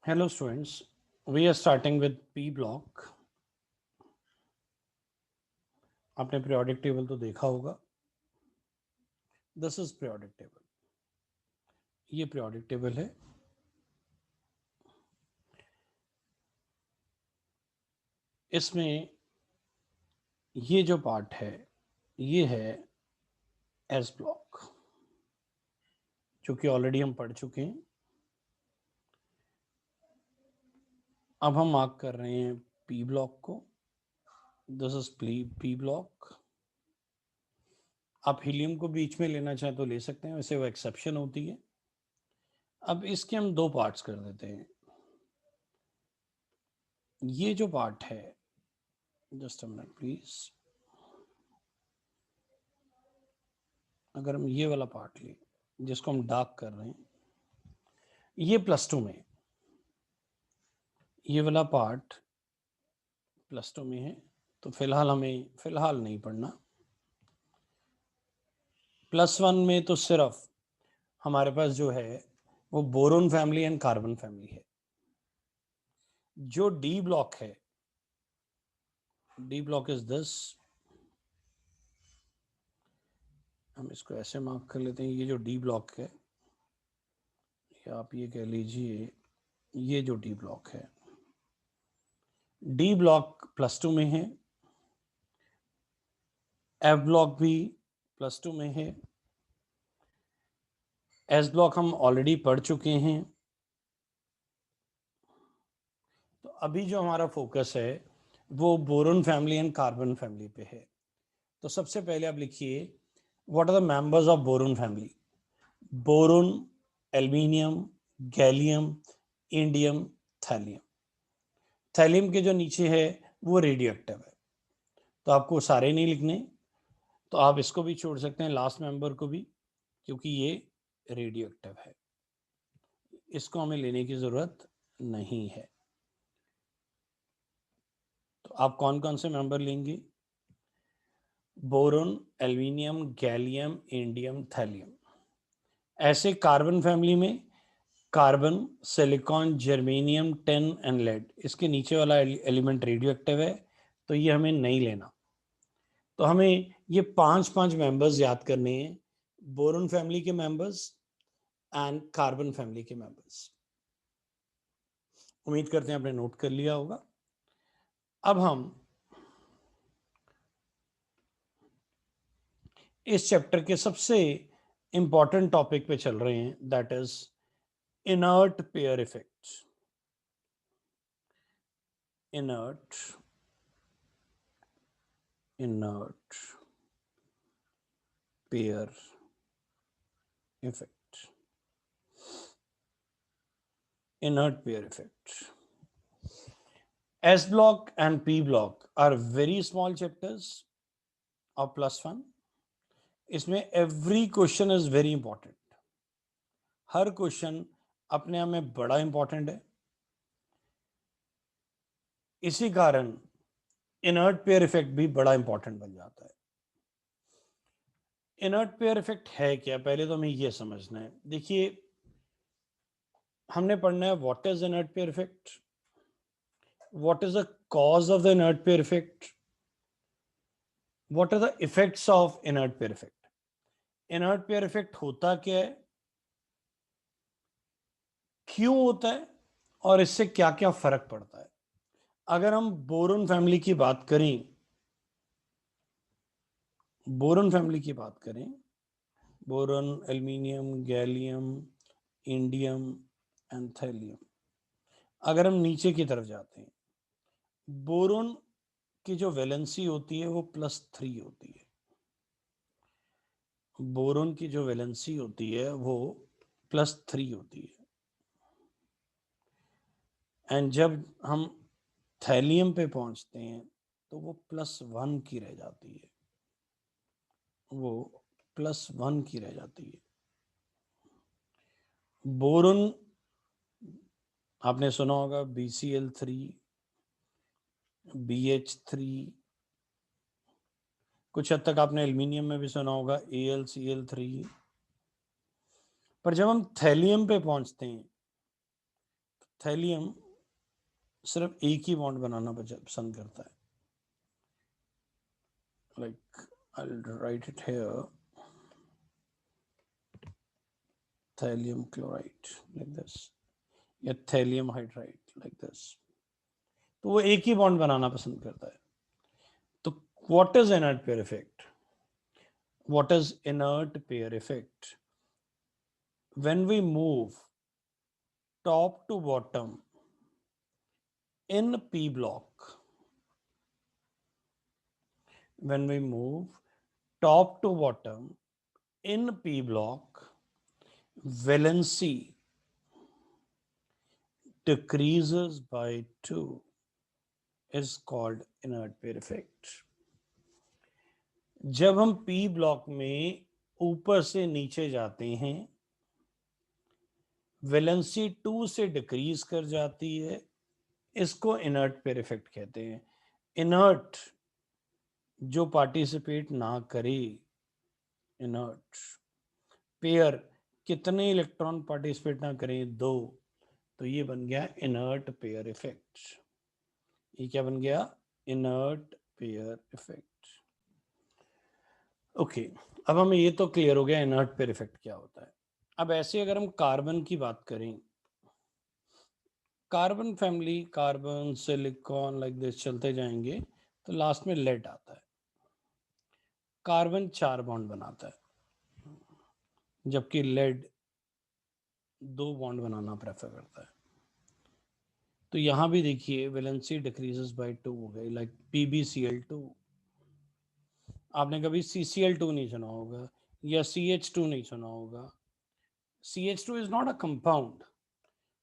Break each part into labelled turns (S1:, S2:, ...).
S1: Hello students, we are starting with P block. आपने periodic table तो देखा होगा. This is periodic table. ये periodic table है. इसमें ये जो पार्ट है ये है S block, जो कि ऑलरेडी हम पढ़ चुके हैं. अब हम मार्क कर रहे हैं P block को. This is P block. आप हीलियम को बीच में लेना चाहें तो ले सकते हैं, वैसे वो एक्सेप्शन होती है. अब इसके हम दो पार्ट्स कर देते हैं. ये जो पार्ट है, जस्ट अ मिनट प्लीज, अगर हम ये वाला पार्ट लें जिसको हम डार्क कर रहे हैं, ये +2 में, ये वाला पार्ट +2 में है. तो फिलहाल नहीं पढ़ना. +1 में तो सिर्फ हमारे पास जो है वो boron family and carbon family है. जो डी ब्लॉक है, डी ब्लॉक इज दिस. हम इसको ऐसे मार्क कर लेते हैं. ये जो डी ब्लॉक है, या आप ये कह लीजिए ये जो डी ब्लॉक है, डी ब्लॉक +2 में है. एफ ब्लॉक भी +2 में है. एस ब्लॉक हम ऑलरेडी पढ़ चुके हैं. तो अभी जो हमारा फोकस है वो boron family and carbon family पे है. तो सबसे पहले आप लिखिए, what are the members of boron family. Boron, aluminium, gallium, indium, thallium. Thallium के जो नीचे है वो रेडियो एक्टिव है, तो आपको सारे नहीं लिखने. तो आप इसको भी छोड़ सकते हैं, लास्ट मेंबर को भी, क्योंकि ये रेडियो एक्टिव है. इसको हमें लेने की जरूरत नहीं है. तो आप कौन कौन से मेंबर लेंगे? Boron, aluminium, gallium, indium, thallium. ऐसे कार्बन फैमिली में carbon, silicon, germanium, tin and lead. इसके नीचे वाला एलिमेंट रेडियो एक्टिव है, तो ये हमें नहीं लेना. तो हमें ये पांच मेंबर्स याद करने हैं, बोरोन फैमिली के मेंबर्स एंड कार्बन फैमिली के मेंबर्स. उम्मीद करते हैं आपने नोट कर लिया होगा. अब हम इस चैप्टर के सबसे इंपॉर्टेंट टॉपिक पे चल रहे हैं, that is inert pair effect. Inert pair effect. Inert pair effect. S block and P block are very small chapters of +1. इसमें every question is very important. Her question अपने आप में बड़ा इंपॉर्टेंट है. इसी कारण इनर्ट पेयर इफेक्ट भी बड़ा इंपॉर्टेंट बन जाता है. इनर्ट पेयर इफेक्ट है क्या, पहले तो हमें यह समझना है. देखिए, हमने पढ़ना है what is inert pair effect, what is the cause of the inert pair effect, what are the effects of inert pair effect. Inert pair effect होता क्या है, क्यों होता है, और इससे क्या क्या फर्क पड़ता है. अगर हम बोरोन फैमिली की बात करें, boron aluminium, gallium, indium and thallium. अगर हम नीचे की तरफ जाते हैं, बोरोन की जो वैलेंसी होती है वो +3 होती है. बोरोन की जो वैलेंसी होती है वो +3 होती है. एंड जब हम थैलियम पे पहुंचते हैं तो वो +1 की रह जाती है. वो +1 की रह जाती है. बोरोन आपने सुना होगा BCl3, BH3. कुछ हद तक आपने एल्यूमिनियम में भी सुना होगा AlCl3. पर जब हम थैलियम पे पहुंचते हैं, थैलियम सिर्फ एक ही बॉन्ड बनाना पसंद करता है. Like I'll write it here, thallium chloride like this, या thallium hydride like this. तो वो एक ही बॉन्ड बनाना पसंद करता है. तो what is inert pair effect? What is inert pair effect? When we move top to bottom in p block, when we move top to bottom in p block, valency decreases by 2 is called inert pair effect. जब हम p block में ऊपर से नीचे जाते हैं, valency 2 से decrease कर जाती है. इसको इनर्ट पेयर इफेक्ट कहते हैं. इनर्ट जो पार्टिसिपेट ना करे, इनर्ट. पेयर कितने इलेक्ट्रॉन पार्टिसिपेट ना करें, 2. तो ये बन गया इनर्ट पेयर इफेक्ट. ये क्या बन गया? Inert pair effect. ओके, अब हमें ये तो क्लियर हो गया इनर्ट पेयर इफेक्ट क्या होता है. अब ऐसे अगर हम कार्बन की बात करें, carbon family, carbon, silicon like this चलते जाएंगे तो लास्ट में लेड आता है. कार्बन 4 बॉन्ड बनाता है, जबकि लेड 2 बॉन्ड बनाना प्रेफर करता है. तो यहां भी देखिए वैलेंसी डिक्रीजेस बाय 2 हो गई, लाइक PbCl2. आपने कभी CCl2 नहीं सुना होगा या CH2 नहीं सुना होगा. CH2 is not a compound,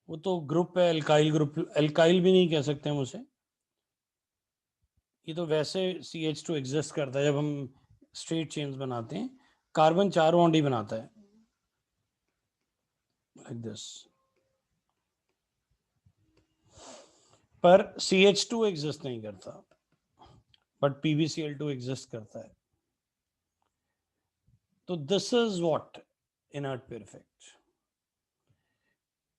S1: वो तो ग्रुप है, एल्काइल ग्रुप. एल्काइल भी नहीं कह सकते हम उसे. ये तो वैसे CH2 एग्जिस्ट करता है जब हम स्ट्रेट चेन्स बनाते हैं. कार्बन 4 बॉन्ड ही बनाता है लाइक दिस. पर CH2 एग्जिस्ट नहीं करता, बट PbCl2 एग्जिस्ट करता है. तो this is what inert pair effect.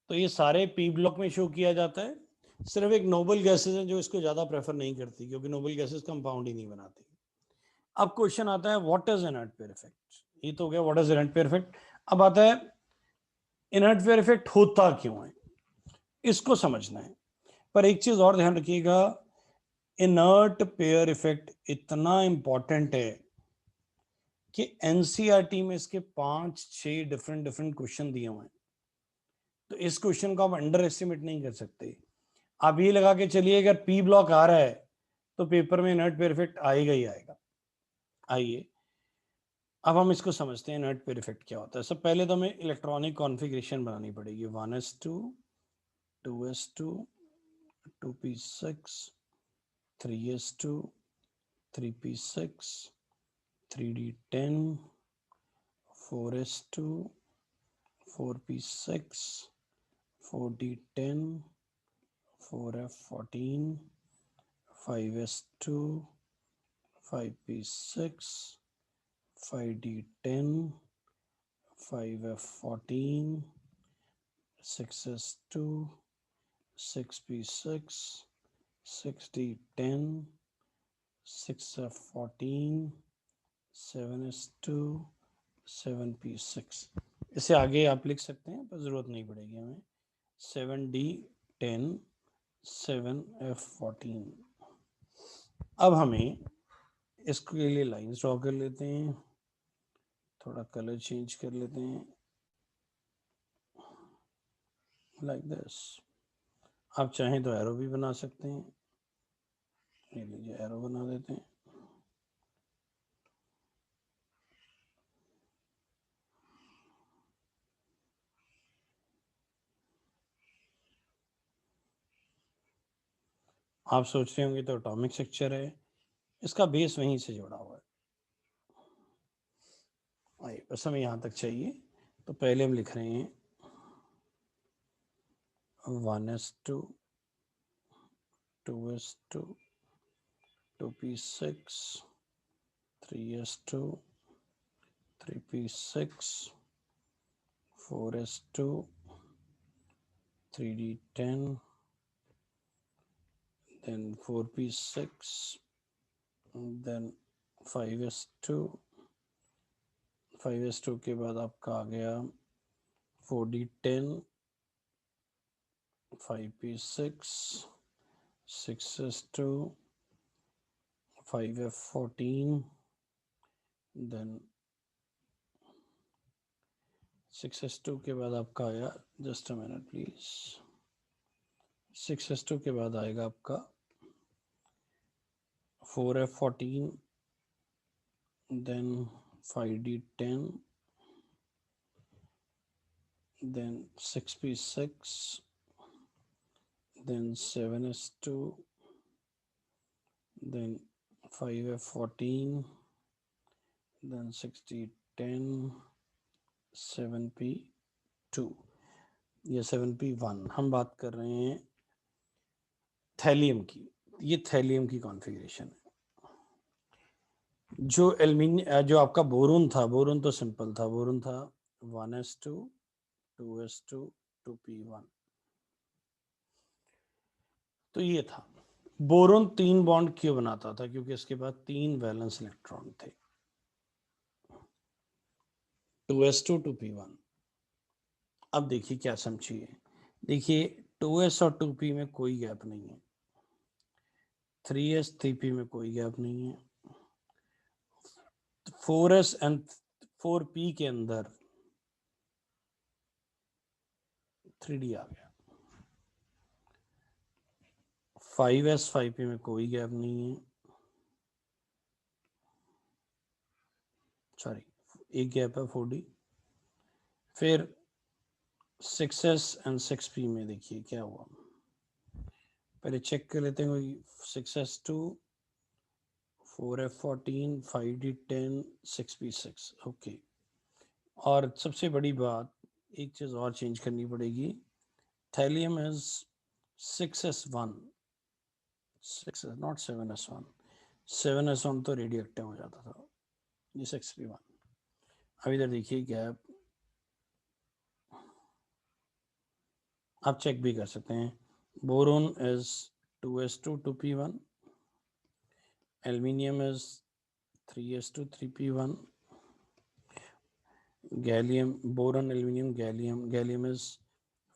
S1: तो ये सारे P ब्लॉक में शो किया जाता है. सिर्फ एक नोबल गैसेस हैं जो इसको ज्यादा प्रेफर नहीं करती, क्योंकि नोबल गैसेस कंपाउंड ही नहीं बनाती. अब क्वेश्चन आता है what is inert pair effect. ये तो हो गया what is inert pair effect. अब आता है इनर्ट पेयर इफेक्ट होता क्यों है, इसको समझना है. पर एक चीज और ध्यान रखिएगा, इनर्ट पेयर इफेक्ट इतना इंपॉर्टेंट है कि एनसीईआरटी में इसके 5-6 डिफरेंट क्वेश्चन दिए हुए हैं. तो इस क्वेश्चन को आप अंडर एस्टिमेट नहीं कर सकते. आप ये लगा के चलिए अगर पी ब्लॉक आ रहा है तो पेपर में इनर्ट पेयर इफेक्ट आएगा ही आएगा. आइए अब हम इसको समझते हैं इनर्ट पेयर इफेक्ट क्या होता है. सब पहले तो हमें इलेक्ट्रॉनिक कॉन्फ़िगरेशन बनानी पड़ेगी. 1s2 2s2 2p6 3s2 3p6 3d10 4s2 4p6 4d10 4f14 5s2 5p6 5d10 5f14 6s2 6p6 6d10 6f14 7s2 7p6. इसे आगे आप लिख सकते हैं, पर ज़रूरत नहीं पड़ेगी हमें. 7d10 7f14. अब हमें इसके लिए लाइंस ड्रॉ कर लेते हैं, थोड़ा कलर चेंज कर लेते हैं लाइक दिस. आप चाहें तो एरो भी बना सकते हैं. ये लीजिए एरो बना देते हैं. आप सोच रहे होंगे तो एटॉमिक स्ट्रक्चर है, इसका बेस वहीं से जुड़ा हुआ है. आइए बस हमें यहाँ तक चाहिए. तो पहले हम लिख रहे हैं 1s2 2s2 2p6 3s2 3p6 4s2 3d10, then 4p6, then 5s2, 5s2 के बाद आपका आ गया 4d10, 5p6, 6s2, 5f14, then 6s2 के बाद आपका आया, just a minute please, 6s2 के बाद आएगा आपका 4f14, then 5d10, then 6p6, then 7s2, then 5f14, then 6d10, 7p2, ये 7p1। हम बात कर रहे हैं थैलियम की। ये थैलियम की कॉन्फ़िगरेशन है। जो आपका बोरोन था, बोरोन तो सिंपल था, बोरोन था 1s2, 2s2, 2p1। तो ये था बोरोन। 3 बॉन्ड क्यों बनाता था? क्योंकि इसके बाद 3 वैलेंस इलेक्ट्रॉन थे, 2s2, 2p1। अब देखिए क्या समझिए, देखिए 2s और 2p में कोई गैप नहीं है, 3s 3p में कोई गैप नहीं है, 4s एंड 4p के अंदर 3d आ गया, 5s 5p में कोई गैप नहीं है, सॉरी एक गैप है 4d। फिर 6s एंड 6p में देखिए क्या हुआ, पहले चेक कर लेते हैं। 6s2, 4f14, 5d10, 6p6, okay. और सबसे बड़ी बात, एक चीज और चेंज करनी पड़ेगी, thallium is 6s1, 6 not 7s1। 7s1 तो रेडियो एक्टिव हो जाता था, ये 6p1। अब इधर देखिए गैप, आप चेक भी कर सकते हैं। Boron is 2s2, 2p1, aluminium is 3s2, 3p1, gallium, boron, aluminium, gallium, gallium is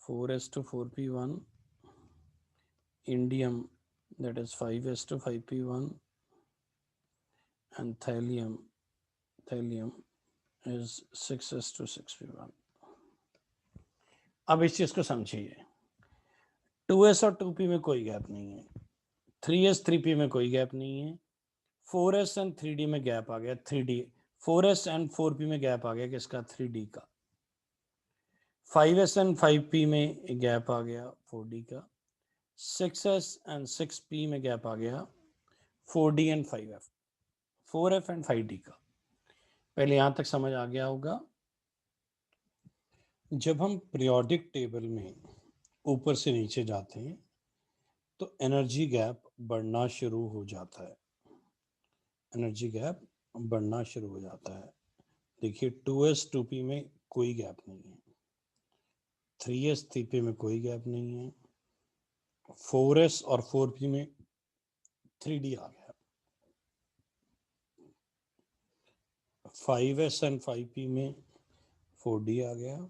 S1: 4s2, 4p1, indium, that is 5s2, 5p1, and thallium is 6s2, 6p1। अब इस चीज को समझिए, 2s और 2p में कोई गैप नहीं है, 3s 3p में कोई गैप नहीं है, 4s एंड 3d में गैप आ गया, 3d 4s एंड 4p में गैप आ गया किसका, 3d का। 5s एंड 5p में गैप आ गया 4d का। 6s एंड 6p में गैप आ गया 4d and 5f, 4f and 5d का। पहले यहां तक समझ आ गया होगा। जब हम पीरियोडिक टेबल में ऊपर से नीचे जाते हैं तो एनर्जी गैप बढ़ना शुरू हो जाता है, एनर्जी गैप बढ़ना शुरू हो जाता है। देखिए 2s 2p में कोई गैप नहीं है, 3s 3p में कोई गैप नहीं है, 4s और 4p में 3d आ गया, 5s एंड 5p में 4d आ गया,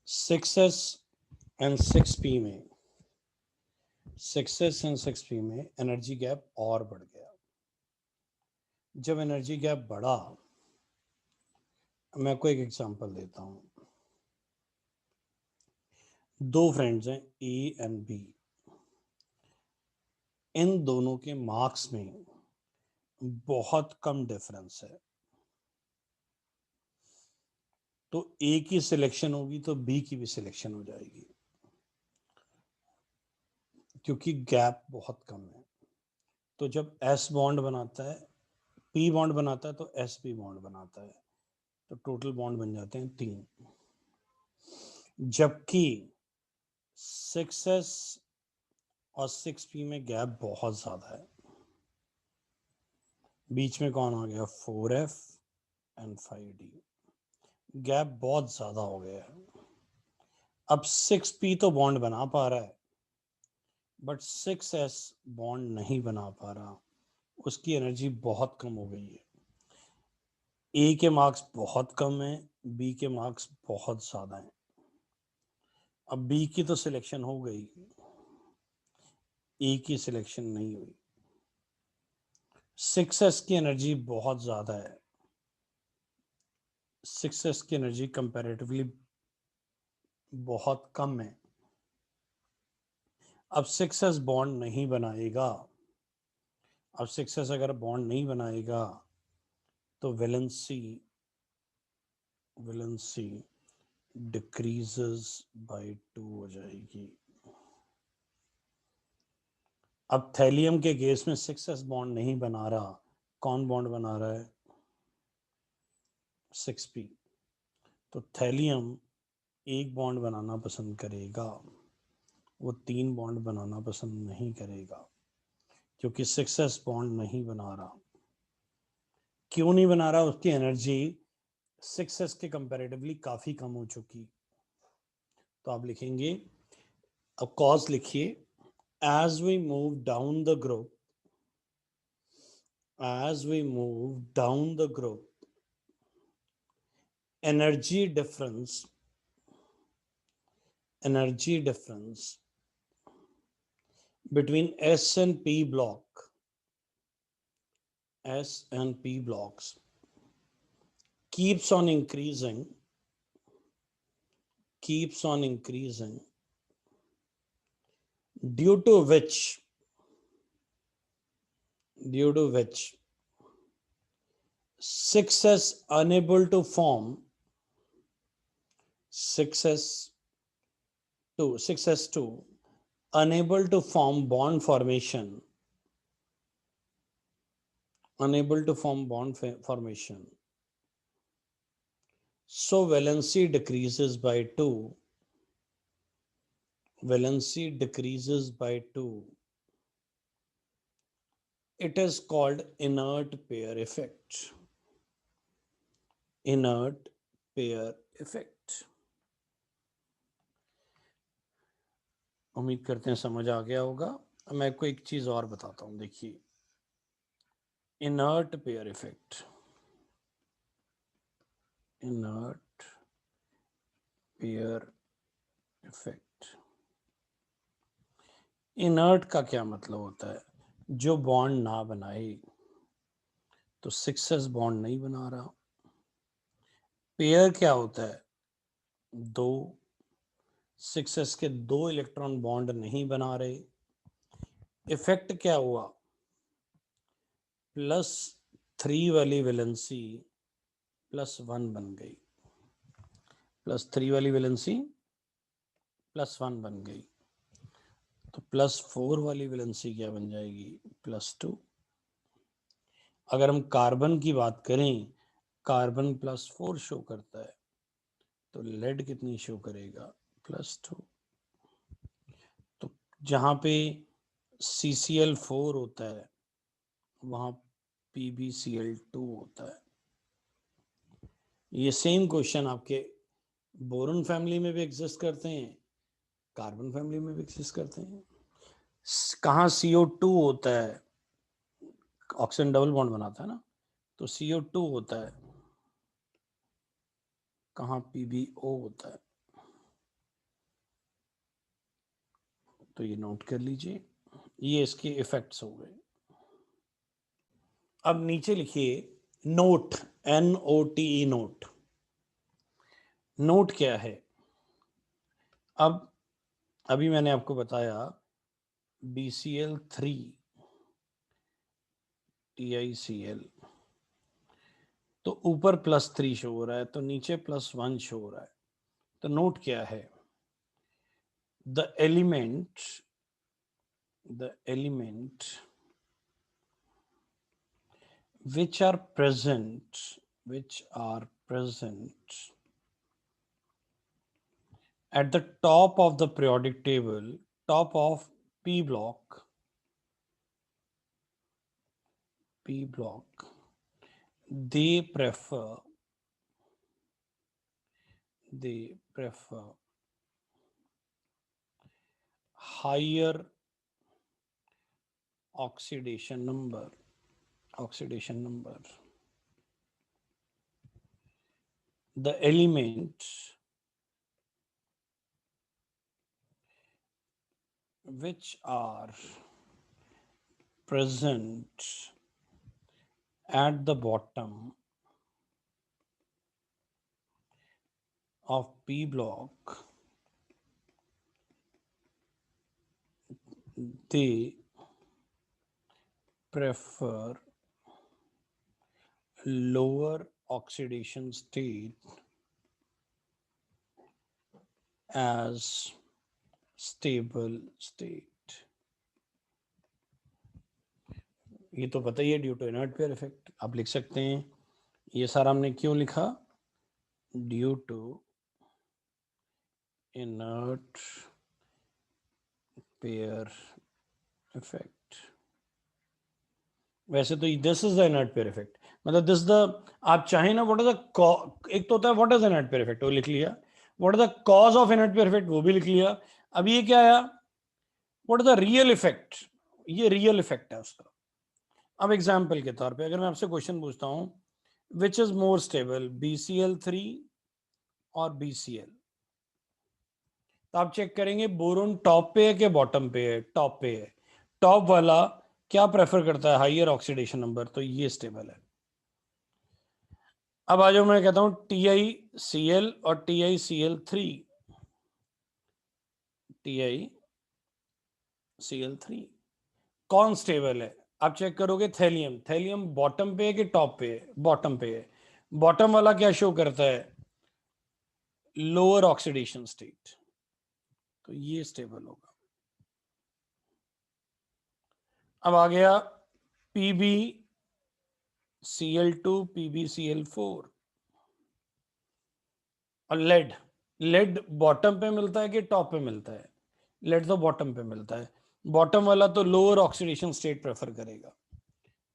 S1: 6s एंड 6p में 6s एंड 6p में एनर्जी गैप और बढ़ गया। जब एनर्जी गैप बढ़ा, मैं आपको एक एग्जांपल देता हूं। 2 फ्रेंड्स हैं ए एंड बी, इन दोनों के मार्क्स में बहुत कम डिफरेंस है, तो ए की सिलेक्शन होगी तो बी की भी सिलेक्शन हो जाएगी, क्योंकि गैप बहुत कम है। तो जब एस बॉन्ड बनाता है, पी बॉन्ड बनाता है, तो एस पी बॉन्ड बनाता है, तो टोटल बॉन्ड बन जाते हैं 3। जबकि 6s और 6p में गैप बहुत ज्यादा है, बीच में कौन आ गया, 4f एंड 5d, गैप बहुत ज्यादा हो गया है। अब 6p तो बॉन्ड बना पा रहा है, बट 6s बॉन्ड नहीं बना पा रहा, उसकी एनर्जी बहुत कम हो गई है। ए के मार्क्स बहुत कम है, बी के मार्क्स बहुत ज्यादा हैं। अब बी की तो सिलेक्शन हो गई, ए की सिलेक्शन नहीं हुई। 6s की एनर्जी बहुत ज्यादा है, 6s की एनर्जी कंपैरेटिवली बहुत कम है। अब 6s बॉन्ड नहीं बनाएगा, अब 6s अगर बॉन्ड नहीं बनाएगा तो वैलेंसी डिक्रीजेस बाय 2 हो जाएगी। अब थैलियम के केस में 6s बॉन्ड नहीं बना रहा, कौन बॉन्ड बना रहा है? 6p। तो थैलियम एक बॉन्ड बनाना पसंद करेगा, वो 3 बॉन्ड बनाना पसंद नहीं करेगा, क्योंकि 6s बॉन्ड नहीं बना रहा। क्यों नहीं बना रहा? उसकी एनर्जी 6s के कंपैरेटिवली काफी कम हो चुकी। तो आप लिखेंगे, अब कॉज लिखिए, as we move down the group, as we move down the group, energy difference between S and P blocks keeps on increasing due to which 6s unable to form 6s2 unable to form bond formation, so valency decreases by 2. It is called inert pair effect. उम्मीद करते हैं समझ आ गया होगा। मैं आपको एक चीज और बताता हूं, देखिए, इनर्ट पेयर इफेक्ट, इनर्ट का क्या मतलब होता है? जो बॉन्ड ना बनाए, तो 6s बॉन्ड नहीं बना रहा। पेयर क्या होता है? 2, 6s के 2 इलेक्ट्रॉन बॉन्ड नहीं बना रहे। इफेक्ट क्या हुआ? +3 वाली वैलेंसी +1 बन गई, +3 वाली वैलेंसी +1 बन गई, तो +4 वाली वैलेंसी क्या बन जाएगी? +2। अगर हम कार्बन की बात करें, कार्बन +4 शो करता है, तो लेड कितनी शो करेगा? +2। तो जहां पे CCl4 होता है, वहां PbCl2 होता है। ये सेम क्वेश्चन आपके बोरॉन फैमिली में भी एग्जिस्ट करते हैं, कार्बन फैमिली में भी एग्जिस्ट करते हैं। कहाँ CO2 होता है, ऑक्सीजन डबल बॉन्ड बनाता है ना, तो CO2 होता है, कहाँ PbO होता है। तो ये नोट कर लीजिए, ये इसके इफेक्ट्स हो गए। अब नीचे लिखिए नोट, NOTE नोट। नोट क्या है? अब अभी मैंने आपको बताया BCl3 TiCl, तो ऊपर +3 शो हो रहा है, तो नीचे +1 शो हो रहा है। तो नोट क्या है? The element which are present at the top of the periodic table, top of P block, they prefer higher oxidation number. The element which are present at the bottom of P block, they prefer lower oxidation state as stable state. ये तो पता ही है, due to inert pair effect. आप लिख सकते हैं ये सारा हमने क्यों लिखा, due to inert pair effect. वैसे तो this is the inert pair effect, मतलब दिस द, आप चाहे ना व्हाट इज द, एक तो होता है what is inert pair effect, वो लिख लिया. What is the cause of inert pair effect, वो भी लिख लिया. अब ये क्या आया, what is the real effect, ये रियल इफेक्ट है उसका. अब एग्जाम्पल के तौर पे अगर मैं आपसे क्वेश्चन पूछता हूं, which is more stable, BCl3 और BCl, तो आप चेक करेंगे बोरोन टॉप पे है कि बॉटम पे है, टॉप पे है. टॉप वाला क्या प्रेफर करता है, हाइयर ऑक्सीडेशन नंबर, तो ये स्टेबल है. अब आ जाओ, मैं कहता हूं TiCl और TiCl3, कौन स्टेबल है. आप चेक करोगे थैलियम बॉटम पे है कि टॉप पे है, बॉटम पे है. बॉटम वाला क्या शो करता है, लोअर ऑक्सीडेशन स्टेट, तो ये स्टेबल होगा. अब आ गया PbCl2 PbCl4 और लेड बॉटम पे मिलता है कि टॉप पे मिलता है, लेड तो बॉटम पे मिलता है. बॉटम वाला तो लोअर ऑक्सीडेशन स्टेट प्रेफर करेगा,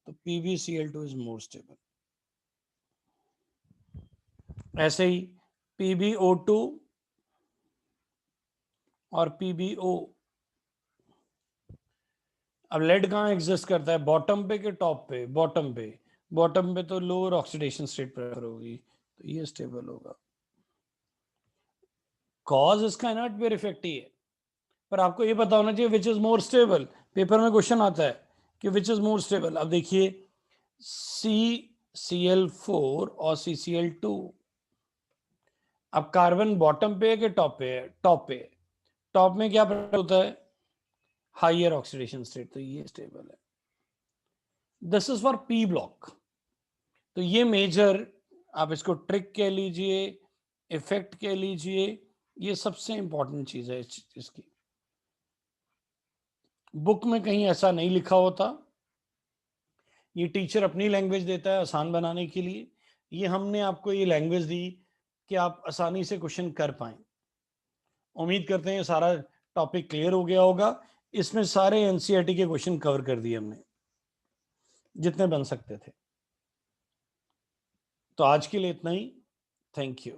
S1: तो PbCl2 इज मोर स्टेबल. ऐसे ही PbO2 और PbO. अब लेड कहाँ एग्जिस्ट करता है, बॉटम पे कि टॉप पे, बॉटम पे तो लोअर ऑक्सीडेशन स्टेट प्रेफर होगी, तो ये स्टेबल होगा. कॉज इसका इनर्ट पेयर इफेक्ट ही है, पर आपको ये पता होना चाहिए which is more stable. Paper में क्वेश्चन आता है कि विच इज मोर स्टेबल. अब देखिए CCl4 और CCl2, अब कार्बन बॉटम पे है कि टॉप पे है, टॉप में क्या होता है, हाइयर ऑक्सीडेशन स्टेट, तो ये स्टेबल है. This is for P block. तो ये मेजर, आप इसको ट्रिक कह लीजिए, इफेक्ट कह लीजिए, ये सबसे इंपॉर्टेंट चीज है इसकी. बुक में कहीं ऐसा नहीं लिखा होता, ये टीचर अपनी लैंग्वेज देता है आसान बनाने के लिए. ये हमने आपको ये लैंग्वेज दी कि आप आसानी से क्वेश्चन कर पाए. उम्मीद करते हैं सारा टॉपिक क्लियर हो गया होगा. इसमें सारे एनसीईआरटी के क्वेश्चन कवर कर दिए हमने जितने बन सकते थे. तो आज के लिए इतना ही. Thank you.